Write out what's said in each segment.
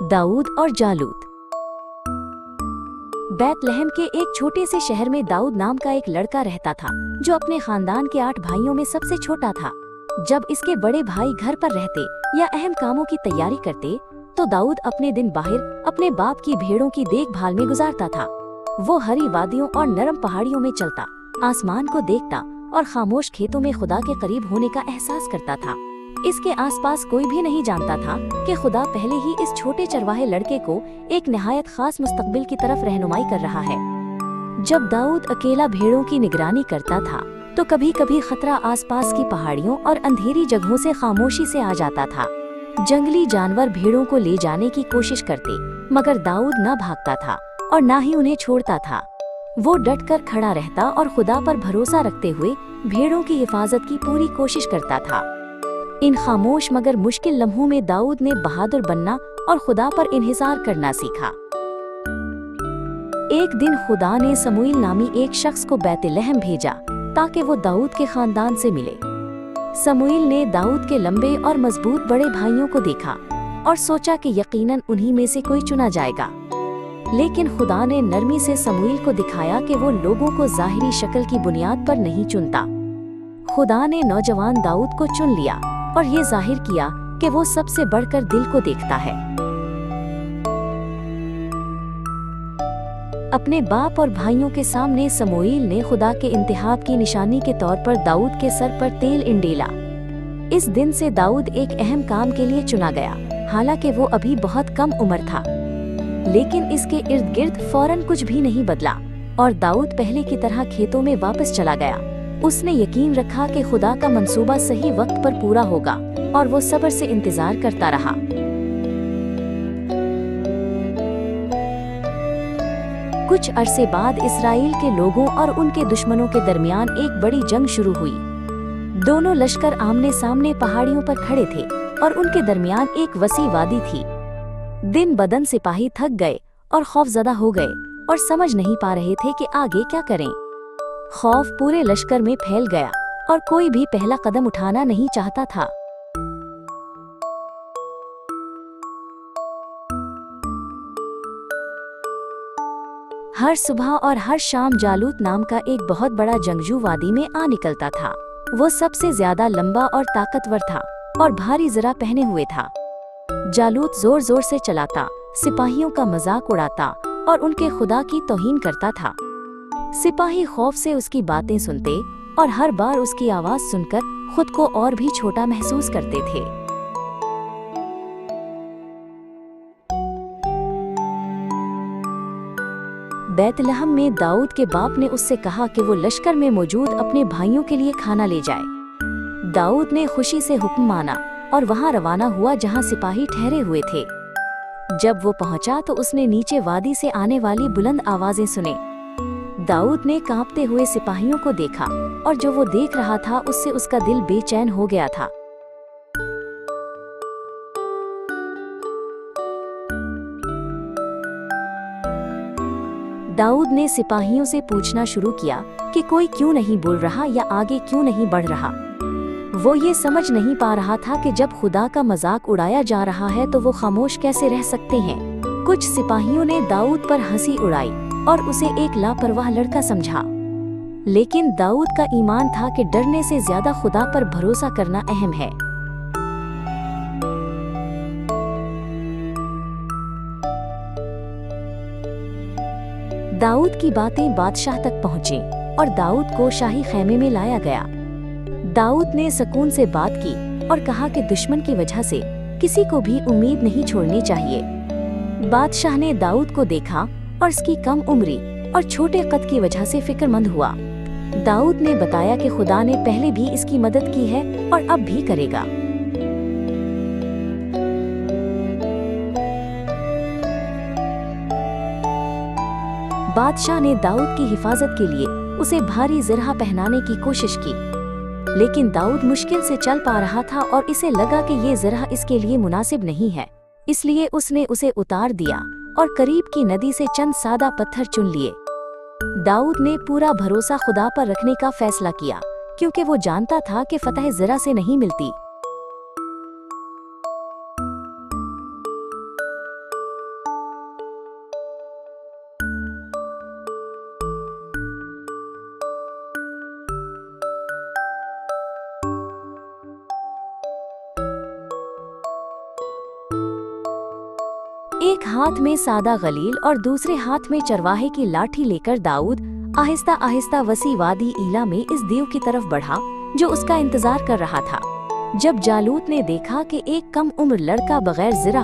दाऊद और जालूत। बैतलहम के एक छोटे से शहर में दाऊद नाम का एक लड़का रहता था, जो अपने खानदान के 8 भाइयों में सबसे छोटा था। जब इसके बड़े भाई घर पर रहते या अहम कामों की तैयारी करते, तो दाऊद अपने दिन बाहर अपने बाप की भेड़ों की देखभाल में गुजारता था। वो हरी वादियों और नरम पहाड़ियों में चलता, आसमान को देखता और खामोश खेतों में खुदा के करीब होने का एहसास करता था। इसके आसपास कोई भी नहीं जानता था कि खुदा पहले ही इस छोटे चरवाहे लड़के को एक निहायत खास मुस्तकबिल की तरफ रहनुमाई कर रहा है। जब दाऊद अकेला भेड़ों की निगरानी करता था, तो कभी कभी खतरा आसपास की पहाड़ियों और अंधेरी जगहों से खामोशी से आ जाता था। जंगली जानवर भेड़ों को ले जाने की कोशिश करते, मगर दाऊद न भागता था और न ही उन्हें छोड़ता था। वो डटकर खड़ा रहता और खुदा पर भरोसा रखते हुए भेड़ों की हिफाजत की पूरी कोशिश करता था। इन खामोश मगर मुश्किल लम्हों में दाऊद ने बहादुर बनना और खुदा पर इन्हिसार करना सीखा। एक दिन खुदा ने समूएल नामी एक शख्स को बैतलहम भेजा, ताकि वो दाऊद के खानदान से मिले। समूएल ने दाऊद के लंबे और मजबूत बड़े भाइयों को देखा और सोचा कि यकीनन उन्हीं में से कोई चुना जाएगा। लेकिन खुदा ने नरमी से समूएल को दिखाया कि वो लोगों को ज़ाहिरी शक्ल की बुनियाद पर नहीं चुनता। खुदा ने नौजवान दाऊद को चुन लिया और ये जाहिर किया कि वो सबसे बढ़कर दिल को देखता है। अपने बाप और भाइयों के सामने समूएल ने खुदा के इंतखाब की निशानी के तौर पर दाऊद के सर पर तेल इंडेला। इस दिन से दाऊद एक अहम काम के लिए चुना गया, हालांकि वो अभी बहुत कम उम्र था। लेकिन इसके इर्द गिर्द फौरन कुछ भी नहीं बदला और दाऊद पहले की तरह खेतों में वापस चला गया। उसने यकीन रखा कि खुदा का मंसूबा सही वक्त पर पूरा होगा और वो सब्र से इंतजार करता रहा। कुछ अरसे बाद इसराइल के लोगों और उनके दुश्मनों के दरमियान एक बड़ी जंग शुरू हुई। दोनों लश्कर आमने सामने पहाड़ियों पर खड़े थे और उनके दरमियान एक वसी वादी थी। दिन बदन सिपाही थक गए और खौफजदा हो गए और समझ नहीं पा रहे थे कि आगे क्या करें। खौफ पूरे लश्कर में फैल गया और कोई भी पहला कदम उठाना नहीं चाहता था। हर सुबह और हर शाम जालूत नाम का एक बहुत बड़ा जंगजू वादी में आ निकलता था। वो सबसे ज्यादा लंबा और ताकतवर था और भारी जरा पहने हुए था। जालूत जोर जोर से चलाता, सिपाहियों का मजाक उड़ाता और उनके खुदा की तौहीन करता था। सिपाही खौफ से उसकी बातें सुनते और हर बार उसकी आवाज सुनकर खुद को और भी छोटा महसूस करते थे। बैतलहम में दाऊद के बाप ने उससे कहा कि वो लश्कर में मौजूद अपने भाइयों के लिए खाना ले जाए। दाऊद ने खुशी से हुक्म माना और वहां रवाना हुआ जहां सिपाही ठहरे हुए थे। जब वो पहुंचा तो उसने नीचे वादी से आने वाली बुलंद आवाजें सुने। दाऊद ने कांपते हुए सिपाहियों को देखा और जो वो देख रहा था उससे उसका दिल बेचैन हो गया था। दाऊद ने सिपाहियों से पूछना शुरू किया कि कोई क्यों नहीं बोल रहा या आगे क्यों नहीं बढ़ रहा। वो ये समझ नहीं पा रहा था कि जब खुदा का मजाक उड़ाया जा रहा है तो वो खामोश कैसे रह सकते हैं। कुछ सिपाहियों ने दाऊद पर हंसी उड़ाई और उसे एक लापरवाह लड़का समझा। लेकिन दाऊद का ईमान था कि डरने से ज्यादा खुदा पर भरोसा करना अहम है। दाऊद की बातें बादशाह तक पहुंची और दाऊद को शाही खेमे में लाया गया। दाऊद ने सुकून से बात की और कहा कि दुश्मन की वजह से किसी को भी उम्मीद नहीं छोड़नी चाहिए। बादशाह ने दाऊद को देखा और उसकी कम उम्री और छोटे कद की वजह से फिक्रमंद हुआ। दाऊद ने बताया कि खुदा ने पहले भी इसकी मदद की है और अब भी करेगा। बादशाह ने दाऊद की हिफाजत के लिए उसे भारी ज़रहा पहनाने की कोशिश की, लेकिन दाऊद मुश्किल से चल पा रहा था और इसे लगा कि ये ज़रहा इसके लिए मुनासिब नहीं है, इसलिए उसने उसे उतार दिया और करीब की नदी से चंद सादा पत्थर चुन लिए। दाऊद ने पूरा भरोसा खुदा पर रखने का फैसला किया, क्योंकि वो जानता था कि फतह ज़रा से नहीं मिलती। एक हाथ में सादा गलील और दूसरे हाथ में चरवाहे की लाठी लेकर दाऊद आहिस्ता आहिस्ता वसी वादी ईला में इस देव की तरफ बढ़ा जो उसका इंतजार कर रहा था। जब जालूत ने देखा कि एक कम उम्र लड़का बगैर ज़िरा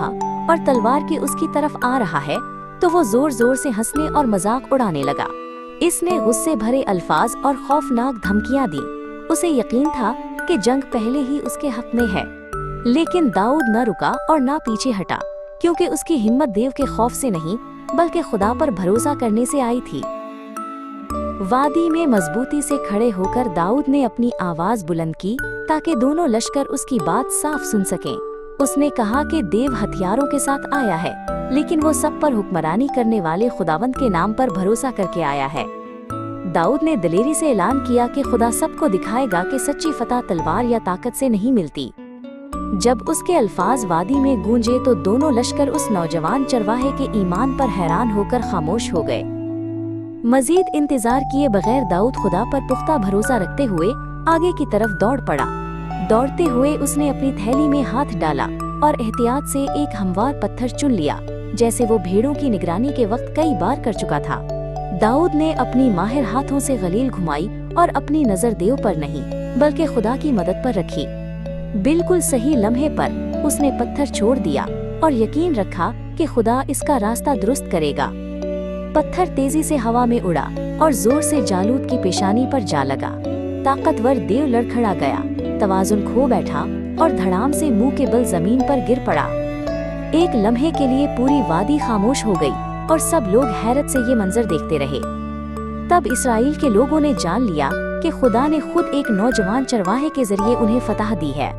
और तलवार के उसकी तरफ आ रहा है तो वो जोर जोर से हंसने और मजाक उड़ाने लगा। इसने गुस्से भरे अल्फाज और खौफनाक धमकियां दी। उसे यकीन था कि जंग पहले ही उसके हक में है, लेकिन दाऊद न रुका और न पीछे हटा, क्योंकि उसकी हिम्मत देव के खौफ से नहीं बल्कि खुदा पर भरोसा करने से आई थी। वादी में मजबूती से खड़े होकर दाऊद ने अपनी आवाज बुलंद की ताकि दोनों लश्कर उसकी बात साफ सुन सकें। उसने कहा कि देव हथियारों के साथ आया है, लेकिन वो सब पर हुक्मरानी करने वाले खुदावंद के नाम पर भरोसा करके आया है। दाऊद ने दलेरी से ऐलान किया कि खुदा सबको दिखाएगा कि सच्ची फतह तलवार या ताकत से नहीं मिलती। जब उसके अल्फाज वादी में गूंजे तो दोनों लश्कर उस नौजवान चरवाहे के ईमान पर हैरान होकर खामोश हो गए। मजीद इंतजार किए बगैर दाऊद खुदा पर पुख्ता भरोसा रखते हुए आगे की तरफ दौड़ पड़ा। दौड़ते हुए उसने अपनी थैली में हाथ डाला और एहतियात से एक हमवार पत्थर चुन लिया, जैसे वो भेड़ों की निगरानी के वक्त कई बार कर चुका था। दाऊद ने अपनी माहिर हाथों से गलील घुमाई और अपनी नजर देव पर नहीं बल्कि खुदा की मदद पर रखी। बिल्कुल सही लम्हे पर उसने पत्थर छोड़ दिया और यकीन रखा कि खुदा इसका रास्ता दुरुस्त करेगा। पत्थर तेजी से हवा में उड़ा और जोर से जालूत की पेशानी पर जा लगा। ताकतवर देव लड़खड़ा गया, तवाजुन खो बैठा और धड़ाम से मुंह के बल जमीन पर गिर पड़ा। एक लम्हे के लिए पूरी वादी खामोश हो गई और सब लोग हैरत से ये मंजर देखते रहे। तब इसराइल के लोगों ने जान लिया कि खुदा ने खुद एक नौजवान चरवाहे के जरिए उन्हें फतह दी है।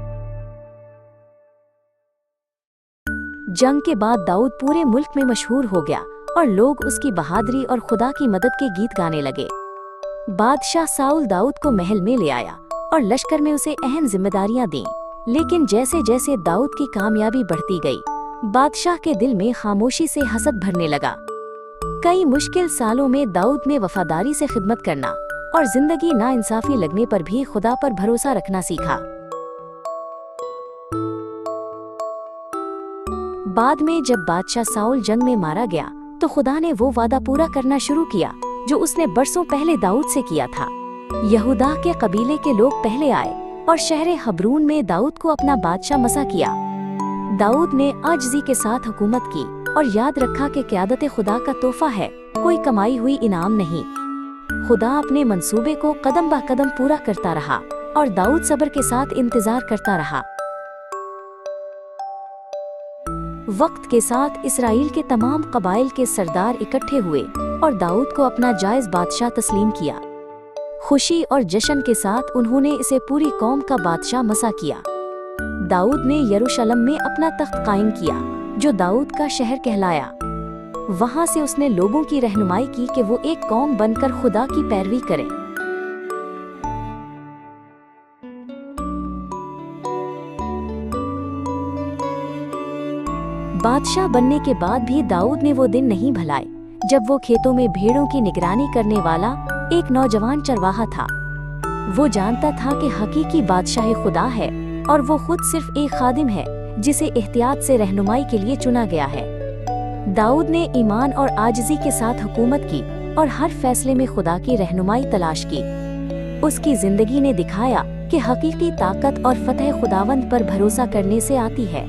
जंग के बाद दाऊद पूरे मुल्क में मशहूर हो गया और लोग उसकी बहादुरी और खुदा की मदद के गीत गाने लगे। बादशाह साउल दाऊद को महल में ले आया और लश्कर में उसे अहम जिम्मेदारियां दी। लेकिन जैसे जैसे दाऊद की कामयाबी बढ़ती गई, बादशाह के दिल में खामोशी से हसद भरने लगा। कई मुश्किल सालों में दाऊद ने वफादारी से खिदमत करना और जिंदगी नाइंसाफी लगने पर भी खुदा पर भरोसा रखना सीखा। बाद में जब बादशाह साउल जंग में मारा गया तो खुदा ने वो वादा पूरा करना शुरू किया जो उसने बरसों पहले दाऊद से किया था। यहूदा के कबीले के लोग पहले आए और शहर हबरून में दाऊद को अपना बादशाह मसा किया। दाऊद ने आजिज़ी के साथ हुकूमत की और याद रखा कि क़यादत खुदा का तोहफा है, कोई कमाई हुई इनाम नहीं। खुदा अपने मंसूबे को कदम बा कदम पूरा करता रहा और दाऊद सब्र के साथ इंतजार करता रहा। वक्त के साथ इसराइल के तमाम कबाइल के सरदार इकट्ठे हुए और दाऊद को अपना जायज बादशाह तस्लीम किया। खुशी और जश्न के साथ उन्होंने इसे पूरी कौम का बादशाह मसा किया। दाऊद ने यरूशलेम में अपना तख्त कायम किया जो दाऊद का शहर कहलाया। वहां से उसने लोगों की रहनुमाई की कि वो एक कौम बनकर खुदा की पैरवी करें। बादशाह बनने के बाद भी दाऊद ने वो दिन नहीं भुलाए जब वो खेतों में भेड़ों की निगरानी करने वाला एक नौजवान चरवाहा था। वो जानता था कि हकीकी बादशाह खुदा है और वो खुद सिर्फ एक खादिम है जिसे एहतियात से रहनुमाई के लिए चुना गया है। दाऊद ने ईमान और आजिज़ी के साथ हुकूमत की और हर फैसले में खुदा की रहनुमाई तलाश की। उसकी जिंदगी ने दिखाया कि हकीकी ताकत और फतह खुदावंद पर भरोसा करने से आती है।